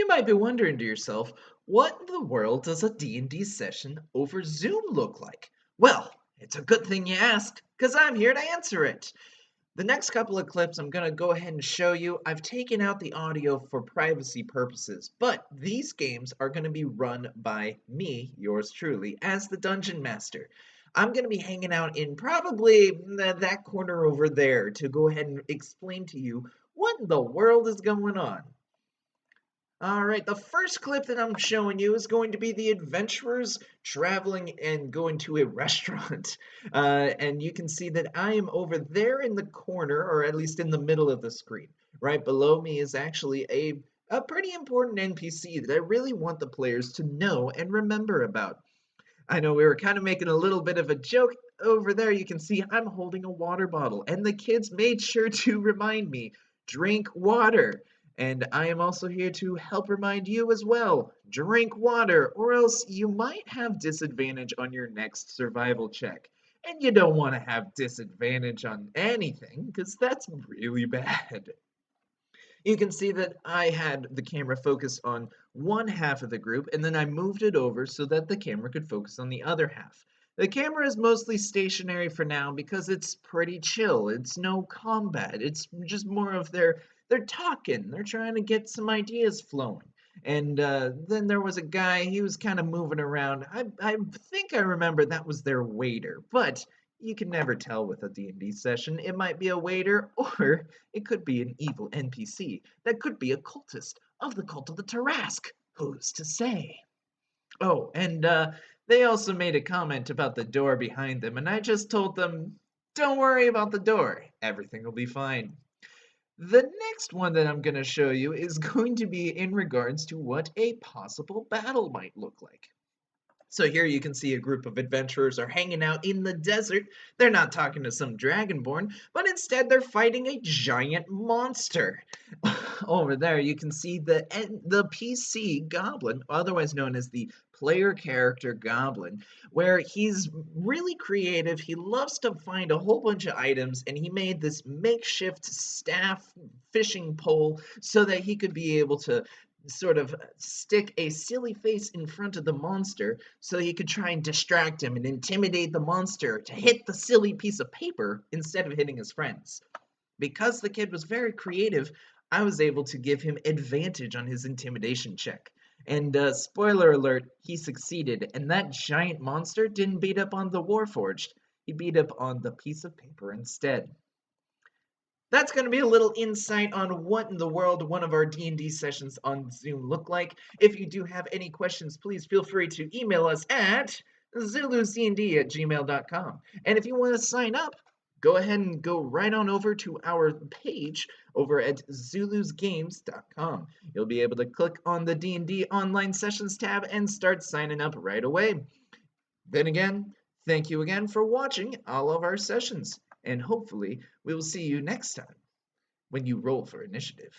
might be wondering to yourself, what in the world does a D&D session over Zoom look like? Well, it's a good thing you asked, because I'm here to answer it. The next couple of clips I'm going to go ahead and show you. I've taken out the audio for privacy purposes, but these games are going to be run by me, yours truly, as the Dungeon Master. I'm going to be hanging out in probably that corner over there to go ahead and explain to you what in the world is going on. All right, the first clip that I'm showing you is going to be the adventurers traveling and going to a restaurant. And you can see that I am over there in the corner, or at least in the middle of the screen. Right below me is actually a pretty important NPC that I really want the players to know and remember about. I know we were kind of making a little bit of a joke over there. You can see I'm holding a water bottle, and the kids made sure to remind me, drink water. And I am also here to help remind you as well, drink water, or else you might have disadvantage on your next survival check. And you don't want to have disadvantage on anything, because that's really bad. You can see that I had the camera focus on one half of the group, and then I moved it over so that the camera could focus on the other half. The camera is mostly stationary for now because it's pretty chill. It's no combat. It's just more of they're talking. They're trying to get some ideas flowing. And then there was a guy. He was kind of moving around. I think I remember that was their waiter, but you can never tell with a D&D session. It might be a waiter or it could be an evil NPC. That could be a cultist of the cult of the Tarask. Who's to say? Oh, and they also made a comment about the door behind them, and I just told them, don't worry about the door. Everything will be fine. The next one that I'm going to show you is going to be in regards to what a possible battle might look like. So here you can see a group of adventurers are hanging out in the desert. They're not talking to some dragonborn, but instead they're fighting a giant monster. Over there you can see the PC goblin, otherwise known as the player character goblin, where he's really creative. He loves to find a whole bunch of items, and he made this makeshift staff fishing pole so that he could be able to sort of stick a silly face in front of the monster so he could try and distract him and intimidate the monster to hit the silly piece of paper instead of hitting his friends. Because the kid was very creative, I was able to give him advantage on his intimidation check. And spoiler alert, he succeeded, and that giant monster didn't beat up on the Warforged. He beat up on the piece of paper instead. That's going to be a little insight on what in the world one of our D&D sessions on Zoom look like. If you do have any questions, please feel free to email us at zuluznd@gmail.com. And if you want to sign up, go ahead and go right on over to our page over at zulusgames.com. You'll be able to click on the D&D online sessions tab and start signing up right away. Then again, thank you again for watching all of our sessions, and hopefully we will see you next time when you roll for initiative.